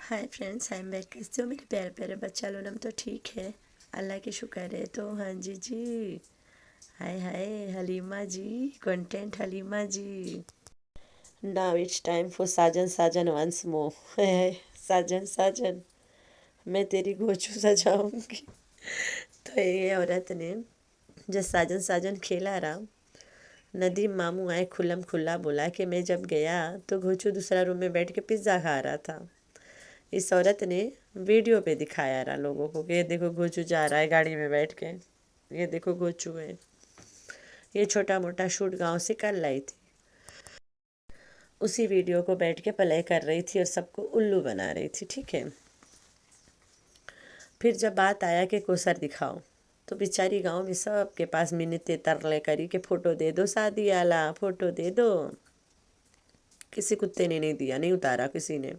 Hi friends, I am back. कैसे हो मेरे प्यारे प्यारे बच्चा लोग? हम तो ठीक है, अल्लाह की शुक्र है। तो हाँ जी। Hi hi Halima ji, content Halima ji. Now it's time for Sajan Sajan once more. Sajan Sajan, मैं तेरी गोचू सजाऊंगी। तो ये औरत ने जब साजन साजन खेला रहा, नदीम मामू आए खुल्लम खुल्ला बोला कि मैं जब गया तो घोचू दूसरा रूम में बैठ के पिज़्ज़ा खा रहा था। इस औरत ने वीडियो पे दिखाया रहा लोगों को कि ये देखो गोचू जा रहा है गाड़ी में बैठ के, ये देखो गोचू है। ये छोटा मोटा शूट गांव से कर लाई थी। उसी वीडियो को बैठ के प्ले कर रही थी और सबको उल्लू बना रही थी, ठीक है। फिर जब बात आया कि कोसर दिखाओ, तो बेचारी गांव में सबके पास मिन्नतें तरले करी कि फ़ोटो दे दो शादी आला, फ़ोटो दे दो। किसी कुत्ते ने नहीं दिया, नहीं उतारा किसी ने।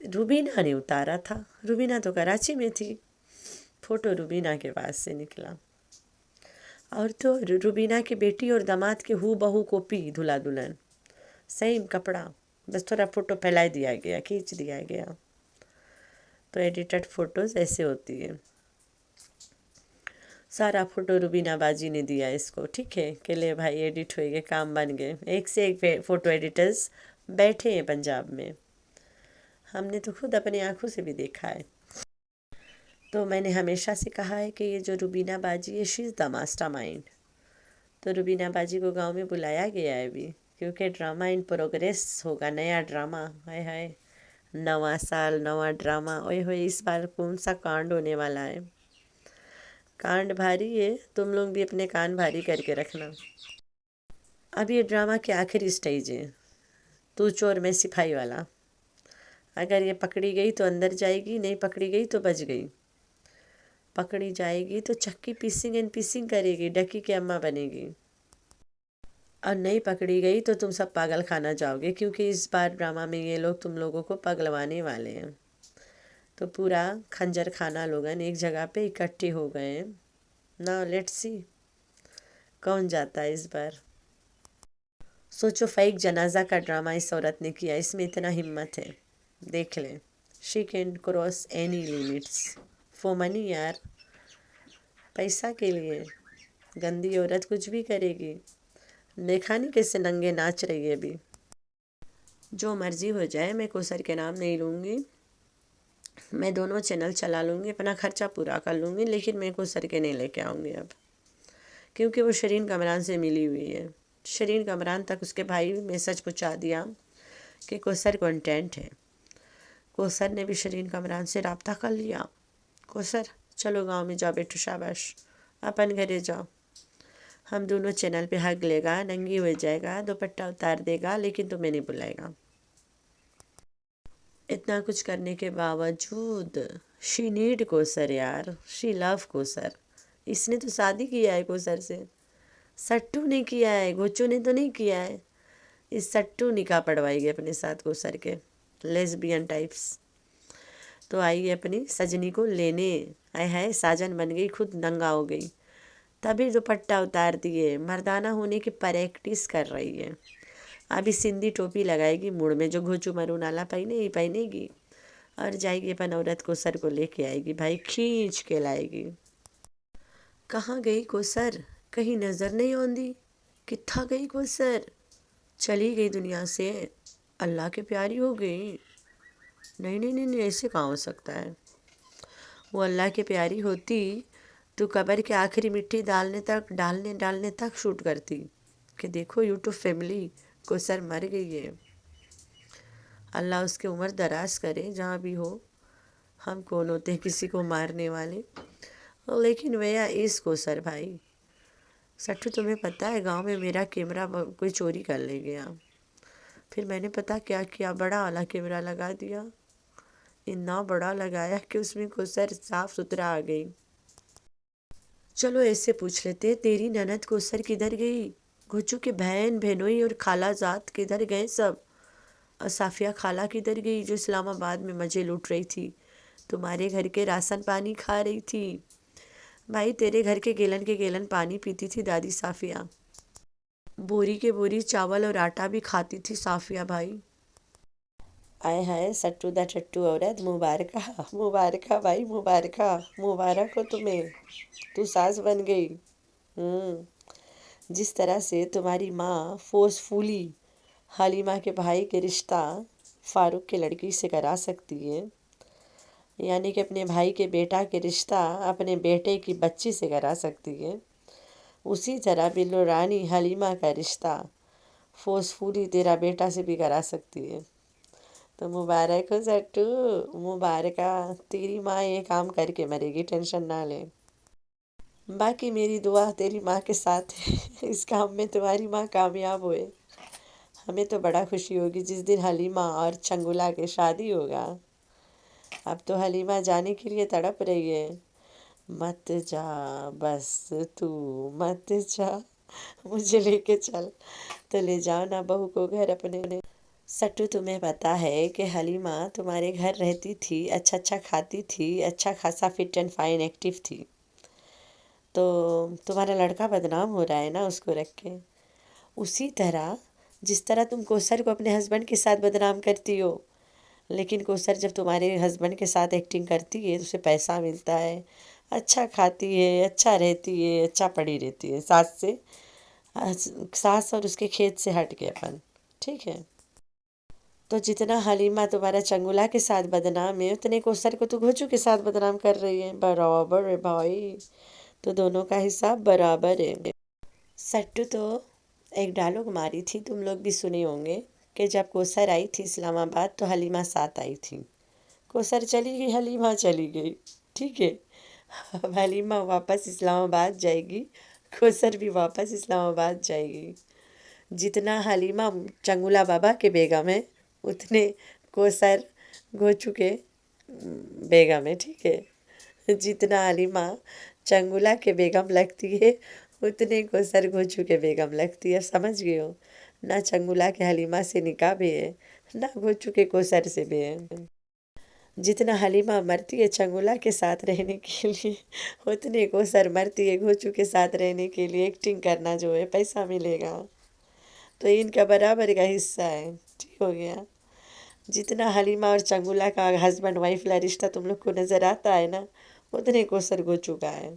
रूबीना ने उतारा था। रूबीना तो कराची में थी। फ़ोटो रूबीना के पास से निकला। और तो रूबीना की बेटी और दामाद के हू बहू कॉपी, दूल्हा दुल्हन सेम कपड़ा, बस थोड़ा फ़ोटो फैला दिया गया, खींच दिया गया। तो एडिटेड फ़ोटोज़ ऐसे होती है। सारा फ़ोटो रूबीना बाजी ने दिया इसको, ठीक है, कि ले भाई एडिट हो गए, काम बन गए। एक से एक फ़ोटो एडिटर्स बैठे हैं पंजाब में। हमने तो खुद अपनी आंखों से भी देखा है। तो मैंने हमेशा से कहा है कि ये जो रूबीना बाजी है, she is the master mind. तो रूबीना बाजी को गांव में बुलाया गया है अभी, क्योंकि ड्रामा इन प्रोग्रेस होगा, नया ड्रामा। हाय हाय, नवा साल नवा ड्रामा। ओए होए, इस बार कौन सा कांड होने वाला है? कांड भारी है, तुम लोग भी अपने कान भारी करके रखना। अब ये ड्रामा के आखिरी स्टेज है, तू चोर मैं सिपाही वाला। अगर ये पकड़ी गई तो अंदर जाएगी, नहीं पकड़ी गई तो बच गई। पकड़ी जाएगी तो चक्की पीसिंग एंड पीसिंग करेगी, डकी की अम्मा बनेगी। और नहीं पकड़ी गई तो तुम सब पागल खाना जाओगे, क्योंकि इस बार ड्रामा में ये लोग तुम लोगों को पगलवाने वाले हैं। तो पूरा खंजर खाना लोगन एक जगह पे इकट्ठे हो गए हैं। ना लेट्स सी कौन जाता है इस बार। सोचो, फेक जनाजा का ड्रामा इस औरत ने किया, इसमें इतना हिम्मत है। देख लें, she can cross any limits for money यार, पैसा के लिए गंदी औरत कुछ भी करेगी। देखा नहीं कैसे नंगे नाच रही है अभी। जो मर्जी हो जाए, मैं कोसर के नाम नहीं लूँगी। मैं दोनों चैनल चला लूँगी, अपना खर्चा पूरा कर लूँगी, लेकिन मैं कोसर के नहीं लेके आऊँगी अब, क्योंकि वो शरीन कमरान से मिली हुई है। शरीन कमरान तक उसके भाई मैसेज पहुँचा दिया कि कोसर कंटेंट है। कोसर ने भी शरीन कमरान से रब्ता कर लिया। कोसर चलो गांव में जाओ बेटू, शाबाश, अपन घरे जाओ। हम दोनों चैनल पे हक लेगा, नंगी हो जाएगा, दुपट्टा उतार देगा, लेकिन तुम्हें नहीं बुलाएगा। इतना कुछ करने के बावजूद शी नीड कोसर यार, शी लव कोसर। इसने तो शादी किया है कोसर से, सट्टू ने किया है, गोचू ने तो नहीं किया है। इस सट्टू निकाह पढ़वाएगी अपने साथ कोसर के, लेस्बियन टाइप्स। तो आई अपनी सजनी को लेने। आय हाय, साजन बन गई, खुद नंगा हो गई, तभी दुपट्टा उतार दिए, मर्दाना होने की प्रैक्टिस कर रही है। अभी सिंधी टोपी लगाएगी मुड़ में, जो घोचू मरू नाला पहने ही पहनेगी, और जाएगी अपन औरत को सर को लेके आएगी, भाई खींच के लाएगी। कहाँ गई कोसर? कहीं नज़र नहीं आंदी। कित्था गई कोसर? चली गई दुनिया से, अल्लाह के प्यारी हो गई। नहीं नहीं नहीं नहीं, ऐसे कहाँ हो सकता है? वो अल्लाह की प्यारी होती तो कब्र के आखिरी मिट्टी डालने तक शूट करती कि देखो यूट्यूब फैमिली, कोसर मर गई है। अल्लाह उसकी उम्र दराज करे जहाँ भी हो। हम कौन होते हैं किसी को मारने वाले? लेकिन भैया इस कोसर भाई, सट्टू तुम्हें पता है गांव में मेरा कैमरा कोई चोरी कर ले गया। फिर मैंने पता क्या किया, बड़ा वाला कैमरा लगा दिया। इतना बड़ा लगाया कि उसमें कोसर साफ सुथरा आ गई। चलो ऐसे पूछ लेते, तेरी ननद कोसर किधर गई? घोचू के बहन बहनोई और खाला जात किधर गए सब? और साफिया खाला किधर गई, जो इस्लामाबाद में मज़े लूट रही थी, तुम्हारे घर के राशन पानी खा रही थी? भाई तेरे घर के गैलन पानी पीती थी दादी साफिया, बोरी के बोरी चावल और आटा भी खाती थी साफिया भाई। आए हाय सट्टू दा टट्टू औरत, मुबारका मुबारका भाई, मुबारका, मुबारक हो तुम्हें, तू सास बन गई। जिस तरह से तुम्हारी माँ फोर्सफुली हलीमा के भाई के रिश्ता फारूक के लड़की से करा सकती है, यानी कि अपने भाई के बेटा के रिश्ता अपने बेटे की बच्ची से करा सकती है, उसी तरह बिल्लो रानी हलीमा का रिश्ता फोर्सफुली तेरा बेटा से भी करा सकती है। तो मुबारक हो सट्टू, मुबारका, तेरी माँ ये काम करके मरेगी, टेंशन ना ले। बाकी मेरी दुआ तेरी माँ के साथ है इस काम में तुम्हारी माँ कामयाब होए। हमें तो बड़ा खुशी होगी जिस दिन हलीमा और चंगुला के शादी होगा। अब तो हलीमा जाने के लिए तड़प रही है। मत जा, बस तू मत जा, मुझे लेके चल। तो ले जाओ ना बहू को घर अपने। सट्टू तुम्हें पता है कि हलीमा तुम्हारे घर रहती थी, अच्छा अच्छा खाती थी, अच्छा खासा फिट एंड फाइन एक्टिव थी, तो तुम्हारा लड़का बदनाम हो रहा है ना उसको रख के। उसी तरह जिस तरह तुम कोसर को अपने हस्बैंड के साथ बदनाम करती हो, लेकिन कोसर जब तुम्हारे हस्बैंड के साथ एक्टिंग करती है तो उसे पैसा मिलता है, अच्छा खाती है, अच्छा रहती है, अच्छा पड़ी रहती है सास से, सास और उसके खेत से हट के अपन, ठीक है। तो जितना हलीमा तुम्हारा चंगुला के साथ बदनाम है, उतने कोसर को तो घोचू के साथ बदनाम कर रही है। बराबर है भाई, तो दोनों का हिसाब बराबर है। सट्टू तो एक डायलॉग मारी थी, तुम लोग भी सुने होंगे, कि जब कोसर आई थी इस्लामाबाद तो हलीमा साथ आई थी। कोसर चली गई, हलीमा चली गई, ठीक है। अब हलीमा वापस इस्लामाबाद जाएगी, कोसर भी वापस इस्लामाबाद जाएगी। जितना हलीमा चंगुला बाबा के बेगम है, उतने कोसर गोचू के बेगम है, ठीक है। जितना हलीमा चंगुला के बेगम लगती है, उतने कोसर गोचू के बेगम लगती है। समझ गए हो ना, चंगुला के हलीमा से निकाह भी है ना, गोचू के कोसर से भी है। जितना हलीमा मरती है चंगुला के साथ रहने के लिए, उतने कोसर मरती है घोचू के साथ रहने के लिए, एक्टिंग करना जो है पैसा मिलेगा, तो इनका बराबर का हिस्सा है, ठीक हो गया। जितना हलीमा और चंगुला का हस्बैंड वाइफ वाला रिश्ता तुम लोग को नज़र आता है ना, उतने कोसर हो चुका है।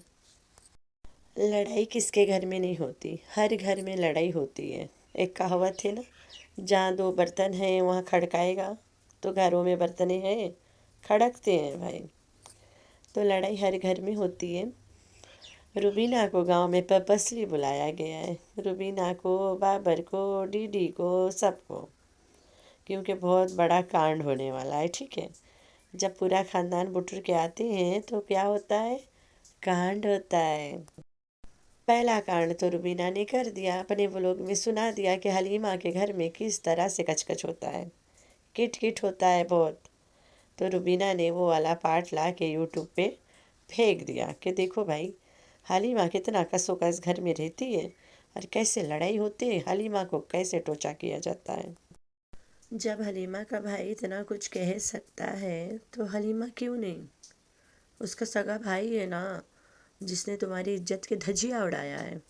लड़ाई किसके घर में नहीं होती, हर घर में लड़ाई होती है। एक कहावत है ना, जहाँ दो बर्तन हैं वहाँ खड़काएगा, तो घरों में बर्तनें हैं, खड़कते हैं भाई। तो लड़ाई हर घर में होती है। रुबीना को गांव में पर्पसली बुलाया गया है, रुबीना को, बाबर को, डीडी को, सबको, क्योंकि बहुत बड़ा कांड होने वाला है, ठीक है। जब पूरा खानदान बुटुर के आते हैं तो क्या होता है, कांड होता है। पहला कांड तो रुबीना ने कर दिया, अपने व्लॉग में सुना दिया कि हलीमा के घर में किस तरह से कचकच होता है, किट किट होता है बहुत। तो रुबीना ने वो वाला पार्ट ला के यूट्यूब पे फेंक दिया कि देखो भाई, हलीमा कितना कसोकस घर में रहती है और कैसे लड़ाई होती है, हलीमा को कैसे टोचा किया जाता है। जब हलीमा का भाई इतना कुछ कह सकता है तो हलीमा क्यों नहीं, उसका सगा भाई है ना, जिसने तुम्हारी इज्जत के धजिया उड़ाया है।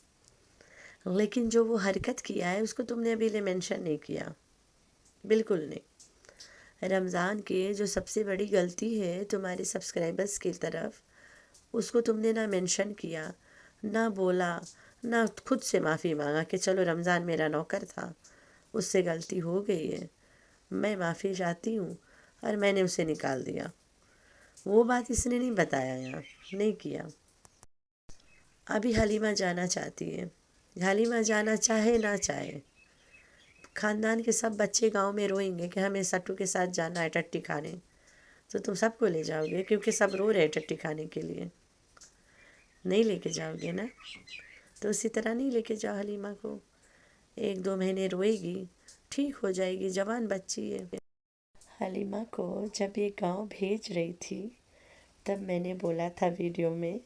लेकिन जो वो हरकत किया है उसको तुमने अभी ले मेंशन नहीं किया, बिल्कुल नहीं। रमज़ान की जो सबसे बड़ी गलती है तुम्हारे सब्सक्राइबर्स की तरफ, उसको तुमने ना मेंशन किया, ना बोला, ना खुद से माफ़ी मांगा कि चलो रमज़ान मेरा नौकर था, उससे गलती हो गई है, मैं माफ़ी चाहती हूँ, और मैंने उसे निकाल दिया। वो बात इसने नहीं बताया, यहाँ नहीं किया। अभी हलीमा जाना चाहती है, हलीमा जाना चाहे ना चाहे, ख़ानदान के सब बच्चे गांव में रोएंगे कि हमें सट्टू के साथ जाना है टट्टी खाने, तो तुम सबको ले जाओगे, क्योंकि सब रो रहे टट्टी खाने के लिए, नहीं लेके जाओगे ना। तो उसी तरह नहीं लेके जाओ हलीमा को, 1-2 महीने रोएगी, ठीक हो जाएगी, जवान बच्ची है। हलीमा को जब ये गांव भेज रही थी तब मैंने बोला था वीडियो में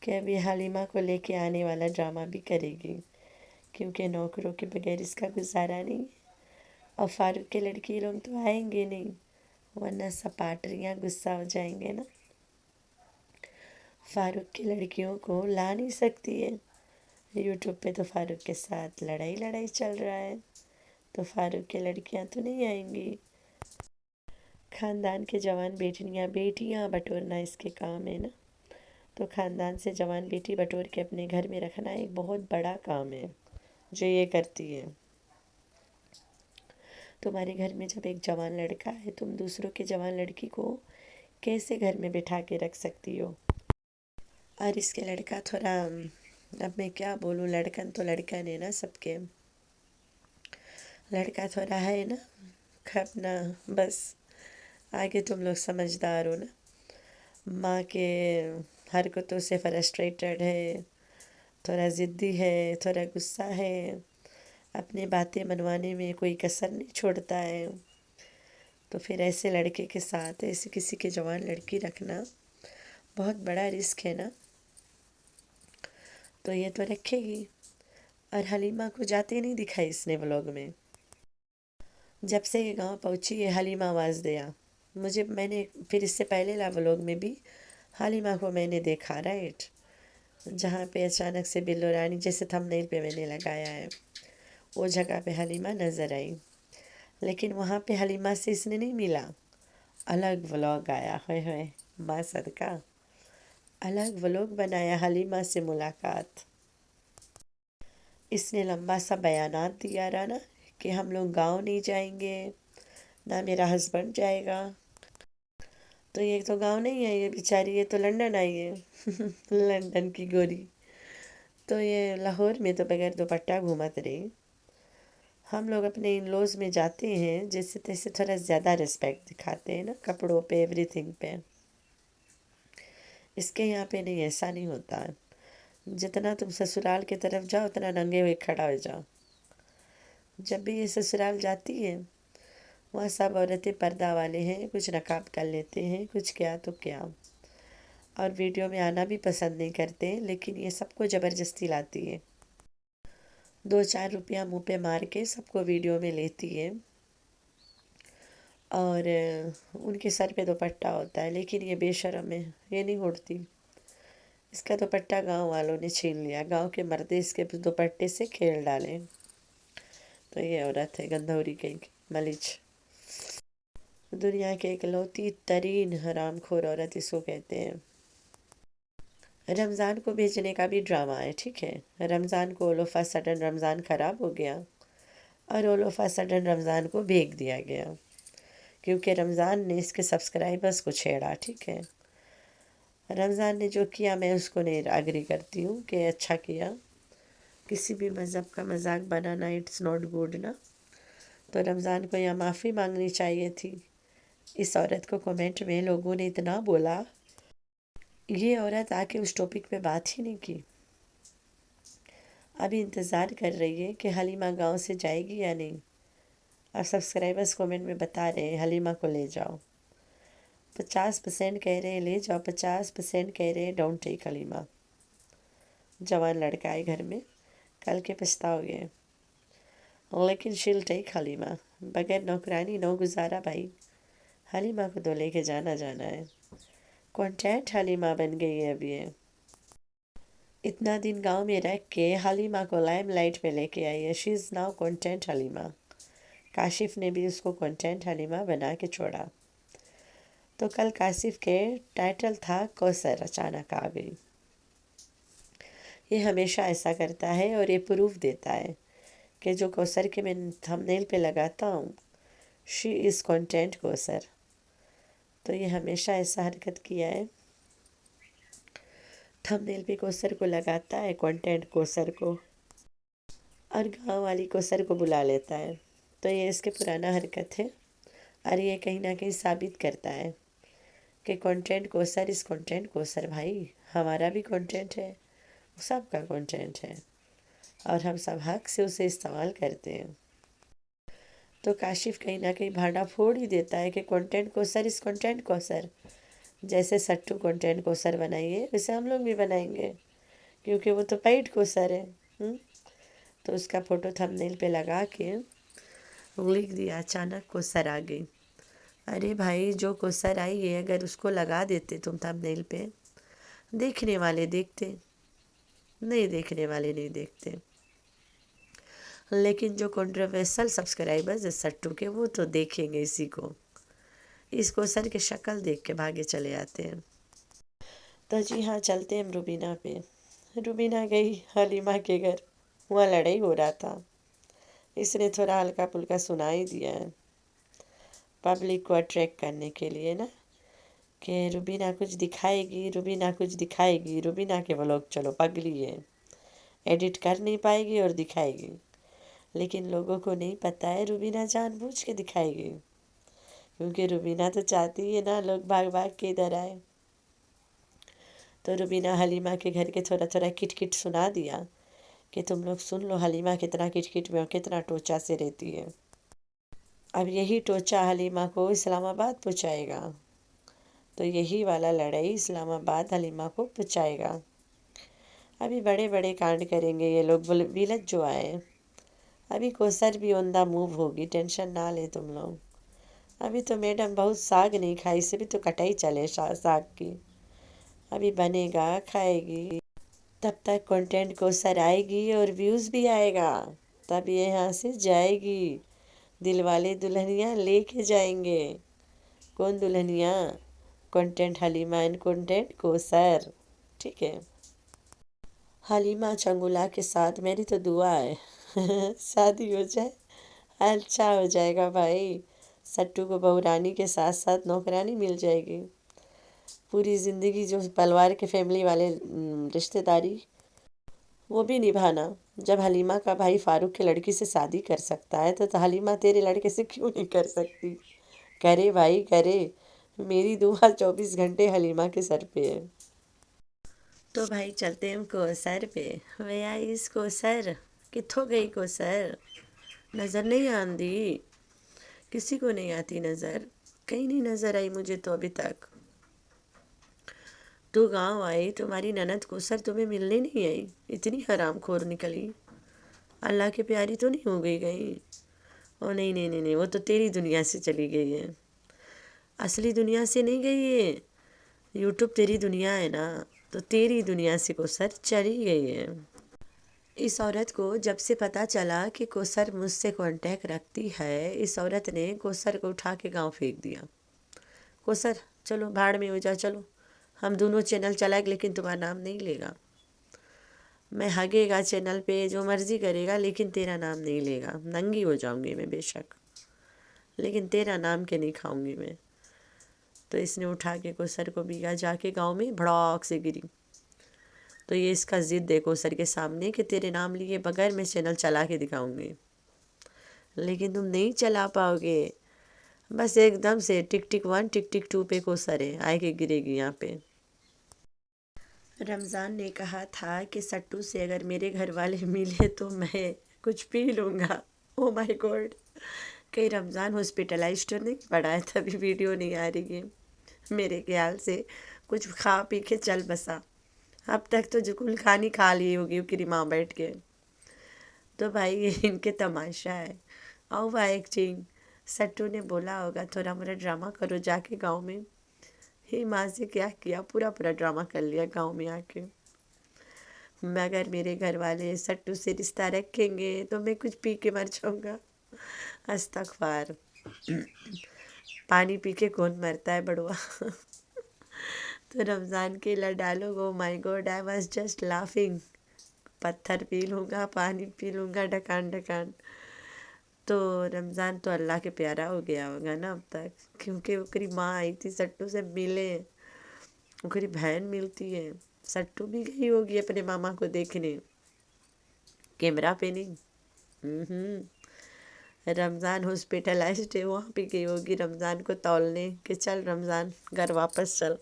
कि अभी हलीमा को लेके आने वाला ड्रामा भी करेगी, क्योंकि नौकरों के बगैर इसका गुजारा नहीं। और फारूक के लड़की लोग तो आएंगे नहीं, वरना सपाटरियाँ गुस्सा हो जाएंगे ना। फारूक की लड़कियों को ला नहीं सकती है, यूट्यूब पे तो फारूक के साथ लड़ाई लड़ाई चल रहा है, तो फारूक की लड़कियां तो नहीं आएंगी। خاندان کے جوان بیٹیاں بٹورنا اس کے کام ہے نا، تو خاندان سے جوان بیٹی بٹور کے اپنے گھر میں رکھنا ایک بہت بڑا کام ہے جو یہ کرتی ہے۔ تمہارے گھر میں جب ایک جوان لڑکا ہے، تم دوسروں کے جوان لڑکی کو کیسے گھر میں بٹھا کے رکھ سکتی ہو؟ اور اس کے لڑکا تھوڑا، اب میں کیا بولوں، لڑکن تو لڑکن ہے نا سب کے، لڑکا تھوڑا ہے نا کھپنا، بس آگے تم لوگ سمجھدار ہو نا۔ ماں کے حرکتوں سے فرسٹریٹڈ ہے، تھوڑا ضدی ہے، تھوڑا غصہ ہے، اپنی باتیں منوانے میں کوئی کسر نہیں چھوڑتا ہے، تو پھر ایسے لڑکے کے ساتھ ایسے کسی کے جوان لڑکی رکھنا بہت بڑا رسک ہے نا۔ تو یہ تو رکھے گی، اور حلیمہ کو جاتے نہیں دکھائی اس نے ولاگ میں۔ جب سے یہ گاؤں پہنچی یہ حلیمہ آواز دیا میں نے پھر اس سے پہلے ولاگ میں بھی حلیمہ کو میں نے دیکھا، رائٹ، جہاں پہ اچانک سے بلو رانی جیسے تھمبنیل پہ میں نے لگایا ہے وہ جگہ پہ حلیمہ نظر آئی، لیکن وہاں پہ حلیمہ سے اس نے نہیں ملا، الگ ولاگ آیا، ہوئے ہوئے ماں صدقہ، الگ ولاگ بنایا حلیمہ سے ملاقات۔ اس نے لمبا سا بیانات دیا رہا نا کہ ہم لوگ گاؤں نہیں جائیں گے، نہ میرا ہسبینڈ جائے گا، تو یہ تو گاؤں نہیں ہے، یہ بیچاری یہ تو لنڈن آئی ہے لنڈن کی گوری، تو یہ لاہور میں تو بغیر دوپٹہ گھومت رہی۔ ہم لوگ اپنے ان لوز میں جاتے ہیں جیسے تیسے تھوڑا زیادہ رسپیکٹ دکھاتے ہیں نا، کپڑوں پہ، ایوری تھنگ پہ، اس کے یہاں پہ نہیں، ایسا نہیں ہوتا، جتنا تم سسرال کی طرف جاؤ اتنا ننگے ہوئے کھڑا ہو جاؤ۔ جب بھی یہ سسرال جاتی ہے وہاں سب عورتیں پردہ والے ہیں، کچھ نقاب کر لیتے ہیں، کچھ کیا تو کیا، اور ویڈیو میں آنا بھی پسند نہیں کرتے، لیکن یہ سب کو زبردستی لاتی ہے، 2-4 روپیہ منہ پہ مار کے سب کو ویڈیو میں لیتی ہے، اور ان کے سر پہ دوپٹہ ہوتا ہے، لیکن یہ بے شرم ہے، یہ نہیں اڑتی، اس کا دوپٹہ گاؤں والوں نے چھین لیا، گاؤں کے مردے اس کے دوپٹے سے کھیل ڈالے، تو یہ عورت ہے گندھوری کی ملچ، دنیا کے اکلوتی ترین حرام خور عورت اس کو کہتے ہیں۔ رمضان کو بھیجنے کا بھی ڈرامہ ہے، ٹھیک ہے، رمضان کو آل آف اے سڈن رمضان خراب ہو گیا اور آل آف اے سڈن رمضان کو بھیج دیا گیا، کیونکہ رمضان نے اس کے سبسکرائبرز کو چھیڑا، ٹھیک ہے، رمضان نے جو کیا میں اس کو نہیں اگری کرتی ہوں کہ اچھا کیا، کسی بھی مذہب کا مذاق بنانا اٹس ناٹ گڈ نا، تو رمضان کو یہاں معافی مانگنی چاہیے تھی۔ اس عورت کو کمنٹ میں لوگوں نے اتنا بولا، یہ عورت آ کے اس ٹاپک پہ بات ہی نہیں کی، ابھی انتظار کر رہی ہے کہ حلیمہ گاؤں سے جائے گی یا نہیں، اور سبسکرائبرز کمنٹ میں بتا رہے ہیں حلیمہ کو لے جاؤ، 50% کہہ رہے ہیں لے جاؤ، 50% کہہ رہے ہیں ڈونٹ ٹیک حلیمہ، جوان لڑکا ہے گھر میں، کل کے پچھتاؤ گے، لیکن شیل ٹیک حلیمہ، بغیر نوکرانی نو گزارا بھائی، حلیمہ کو تو لے کے جانا ہے، کانٹینٹ حلیمہ بن گئی ہے ابھی ہے، اتنا دن گاؤں میں رہ کے حلیمہ کو لائم لائٹ میں لے کے آئی ہے، she is now content Halima, Kashif نے بھی اس کو کانٹینٹ حلیمہ بنا کے چھوڑا، تو کل کاشف کے ٹائٹل تھا کوثر، اچانک آ گئی، یہ ہمیشہ ایسا کرتا ہے اور یہ پروف دیتا ہے کہ جو کوثر کے میں تھمبنیل پہ لگاتا ہوں شی از کانٹینٹ کوثر، تو یہ ہمیشہ ایسا حرکت کیا ہے، تھمبنیل پہ کوثر کو لگاتا ہے، کانٹینٹ کوثر کو، اور گاؤں والی کوثر کو بلا لیتا ہے، تو یہ اس کے پرانا حرکت ہے، اور یہ کہیں نہ کہیں ثابت کرتا ہے کہ کانٹینٹ کوثر از کانٹینٹ کوثر، بھائی ہمارا بھی کانٹینٹ ہے، سب کا کانٹینٹ ہے، اور ہم سب حق سے اسے استعمال کرتے ہیں، تو کاشف کہیں نہ کہیں بھانڈا پھوڑ ہی دیتا ہے کہ کانٹینٹ کوثر از کانٹینٹ کوثر، جیسے سٹو کانٹینٹ کوثر بنائیے ویسے ہم لوگ بھی بنائیں گے، کیونکہ وہ تو پیڈ کوثر ہے، تو اس کا فوٹو تھمبنیل پہ لگا کے لکھ دیا، اچانک کوثر آ گئی، ارے بھائی جو کوثر آئی ہے اگر اس کو لگا دیتے تم تھمبنیل پہ، دیکھنے والے دیکھتے، نہیں دیکھنے والے نہیں دیکھتے، لیکن جو کنٹروورسل سبسکرائبرز ہے سٹو کے وہ تو دیکھیں گے اسی کو، इस कोसर की शक्ल देख के भागे चले आते हैं। तो जी हाँ, चलते हैं हम रुबीना पे। रुबीना गई हलीमा के घर, वहाँ लड़ाई हो रहा था। इसने थोड़ा हल्का फुल्का सुना ही दिया है पब्लिक को अट्रैक्ट करने के लिए ना, कि रुबीना कुछ दिखाएगी, रुबीना कुछ दिखाएगी, रुबीना के व्लॉग चलो पगली है, एडिट कर नहीं पाएगी और दिखाएगी। लेकिन लोगों को नहीं पता है रुबीना जानबूझ के दिखाएगी, क्योंकि रुबीना तो चाहती है ना लोग भाग भाग के इधर आए। तो रुबीना हलीमा के घर के थोड़ा थोड़ा किट किट सुना दिया कि तुम लोग सुन लो हलीमा कितना किट किट में और कितना टोचा से रहती है। अब यही टोचा हलीमा को इस्लामाबाद पहुँचाएगा, तो यही वाला लड़ाई इस्लामाबाद हलीमा को पहुँचाएगा। अभी बड़े बड़े कांड करेंगे ये लोग विलत जो आए। अभी कोसर भी ऑन द मूव होगी, टेंशन ना ले तुम लोग। अभी तो मैडम बहुत साग नहीं खाई, इसे भी तो कटाई चले साग की। अभी बनेगा, खाएगी, तब तक कंटेंट कोसर आएगी और व्यूज़ भी आएगा, तब ये यहाँ से जाएगी। दिलवाले दुल्हनिया लेके जाएंगे। कौन Dulhania? Content Halima and content Kausar, ठीक है। हलीमा चंगुला के साथ मेरी तो दुआ है शादी हो जाए, अच्छा हो जाएगा भाई। सट्टू को बहू रानी के साथ साथ नौकरानी मिल जाएगी। पूरी ज़िंदगी जो पलवार के फैमिली वाले रिश्तेदारी वो भी निभाना। जब हलीमा का भाई फारूक के लड़की से शादी कर सकता है तो हलीमा तेरे लड़के से क्यों नहीं कर सकती? करे भाई करे, मेरी दुआ 24 घंटे हलीमा के सर पे है। तो भाई चलते हैं कोसर पे। भैया इस कोसर कित्थों गई कोसर? नज़र नहीं आंदी, किसी को नहीं आती नज़र, कहीं नहीं नज़र आई मुझे तो अभी तक। तो गांव आई, तुम्हारी ननद कोसर तुम्हें मिलने नहीं आई, इतनी हरामखोर निकली। अल्लाह की प्यारी तो नहीं हो गई? ओ नहीं नहीं नहीं नहीं, वो तो तेरी दुनिया से चली गई है, असली दुनिया से नहीं गई है। यूट्यूब तेरी दुनिया है ना, तो तेरी दुनिया से कोसर चली गई है। इस औरत को जब से पता चला कि कोसर मुझसे कांटेक्ट रखती है, इस औरत ने कोसर को उठा के गांव फेंक दिया। कोसर चलो भाड़ में हो जा, चलो हम दोनों चैनल चलाएंगे, लेकिन तुम्हारा नाम नहीं लेगा। मैं हगेगा चैनल पे, जो मर्ज़ी करेगा, लेकिन तेरा नाम नहीं लेगा। नंगी हो जाऊंगी मैं बेशक, लेकिन तेरा नाम के नहीं खाऊंगी मैं। तो इसने उठा के कोसर को भीगा, जाके गांव में भड़ाक से गिरी। तो ये इसका ज़िद है कोसर के सामने कि तेरे नाम लिए बगैर मैं चैनल चला के दिखाऊंगी, लेकिन तुम नहीं चला पाओगे। बस एकदम से टिक टिक 1 टिक टिक 2 पे कोसर है, आए के गिरेगी यहाँ पे। रमज़ान ने कहा था कि सट्टू से अगर मेरे घर वाले मिले तो मैं कुछ पी लूँगा। ओ माय गॉड, कहीं रमज़ान हॉस्पिटलाइज तो नहीं पड़ा है, तभी वीडियो नहीं आ रही है। मेरे ख्याल से कुछ खा पी के चल बसा। अब तक तो जुकुल खानी खा ली होगी उसकी माँ बैठ के। तो भाई ये इनके तमाशा है। Over acting. सट्टू ने बोला होगा थोड़ा मोड़ा ड्रामा करो जाके गांव में। ही माँ से क्या किया, पूरा पूरा ड्रामा कर लिया गांव में आके। मगर मेरे घर वाले सट्टू से रिश्ता रखेंगे तो मैं कुछ पी के मर जाऊँगा। अस्तगफार। पानी पी के कौन मरता है बड़वा तो रमज़ान के dialogue, oh my God, I was just laughing. पत्थर पी लूँगा, पानी पी लूँगा, ढकान ढकान। तो रमज़ान तो अल्लाह के प्यारा हो गया होगा ना अब तक, क्योंकि उसकी माँ आई थी सट्टू से मिले, उसकी बहन मिलती है। सट्टू भी गई होगी अपने मामा को देखने, कैमरा पे नहीं। रमज़ान हॉस्पिटलाइज्ड है, वहाँ पे गई होगी रमज़ान को तौलने कि चल रमज़ान घर वापस चल।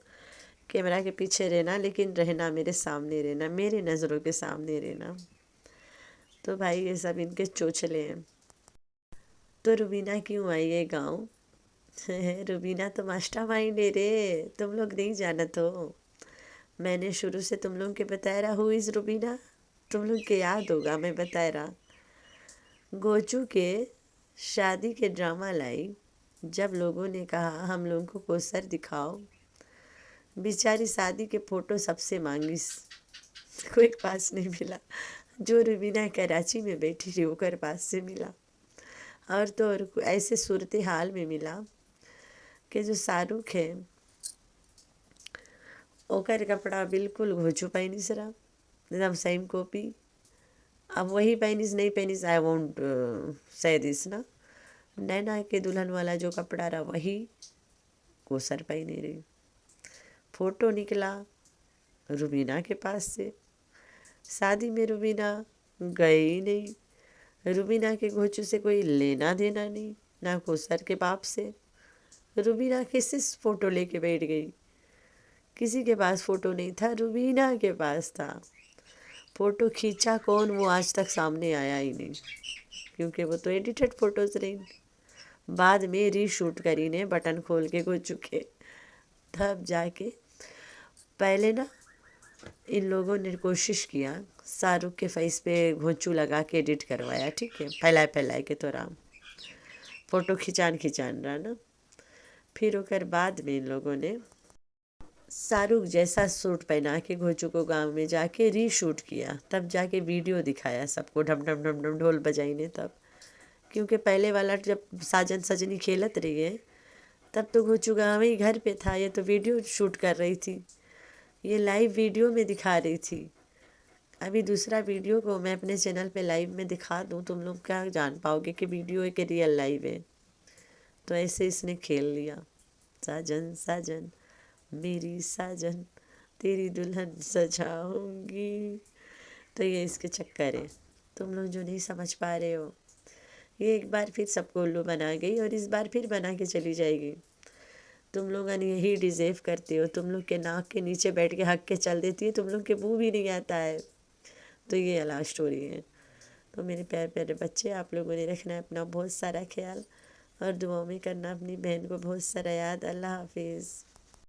कैमरा के पीछे रहना, लेकिन रहना मेरे सामने रहना, मेरे नज़रों के सामने रहना। तो भाई ये सब इनके चोचले हैं। तो रुबीना क्यों आई है गाँव? रुबीना तो मास्टरमाइंड है रे, तुम लोग नहीं जानत हो। मैंने शुरू से तुम लोग के बताया रहा हूँ इस रुबीना, तुम लोग के याद होगा मैं बताया रहा। गोचू के शादी के ड्रामा लाई, जब लोगों ने कहा हम लोगों को कोसर दिखाओ, बेचारी शादी के फ़ोटो सबसे मांगी, कोई पास नहीं मिला। जो रुबीना कराची में बैठी थी वो पास से मिला, और तो और ऐसे सूरत हाल में मिला कि जो शाहरुख है ओकर कपड़ा बिल्कुल घोचू पैनिस रहा, एकदम सेम कॉपी। अब वही पैनिस नहीं पैनिस, आई वोंट से दिस ना। नैना के दुल्हन वाला जो कपड़ा रहा वही वो सर पहने रही। फोटो निकला रुबीना के पास से, शादी में रुबीना गई नहीं। रुबीना के घोचू से कोई लेना देना नहीं, ना कोसर के बाप से। रुबीना किसी फ़ोटो लेके बैठ गई, किसी के पास फ़ोटो नहीं था, रुबीना के पास था। फ़ोटो खींचा कौन वो आज तक सामने आया ही नहीं, क्योंकि वो तो एडिटेड फ़ोटोज़ रही। बाद में रीशूट करी ने बटन खोल के घोचू के, तब जाके पहले ना इन लोगों ने कोशिश किया शाहरुख के फेस पे घोंचू लगा के एडिट करवाया, ठीक है, फैलाए के तो राम फ़ोटो खिंचान रहा ना। फिर ओकर बाद में इन लोगों ने शाहरुख जैसा सूट पहना के घोंचू को गांव में जाके रीशूट किया, तब जाके वीडियो दिखाया सबको, ढम ढम ढम ढम ढोल बजाई ने तब। क्योंकि पहले वाला जब साजन सजनी खेलत रही है तब तो घोंचू गाँव ही घर पे था, ये तो वीडियो शूट कर रही थी, ये लाइव वीडियो में दिखा रही थी। अभी दूसरा वीडियो को मैं अपने चैनल पे लाइव में दिखा दूँ, तुम लोग क्या जान पाओगे कि वीडियो है कि रियल लाइव है। तो ऐसे इसने खेल लिया, साजन साजन मेरी साजन तेरी दुल्हन सजाऊंगी। तो ये इसके चक्कर है, तुम लोग जो नहीं समझ पा रहे हो। ये एक बार फिर सबको उल्लू बना गई और इस बार फिर बना के चली जाएगी। तुम लोग यही डिज़र्व करते हो, तुम लोग के नाक के नीचे बैठ के हक के चल देती है, तुम लोग के मुँह भी नहीं आता है। तो ये अलाव स्टोरी है। तो मेरे प्यारे प्यारे बच्चे, आप लोगों ने रखना है अपना बहुत सारा ख्याल और दुआओं में करना अपनी बहन को बहुत सारा याद। अल्लाह हाफिज़।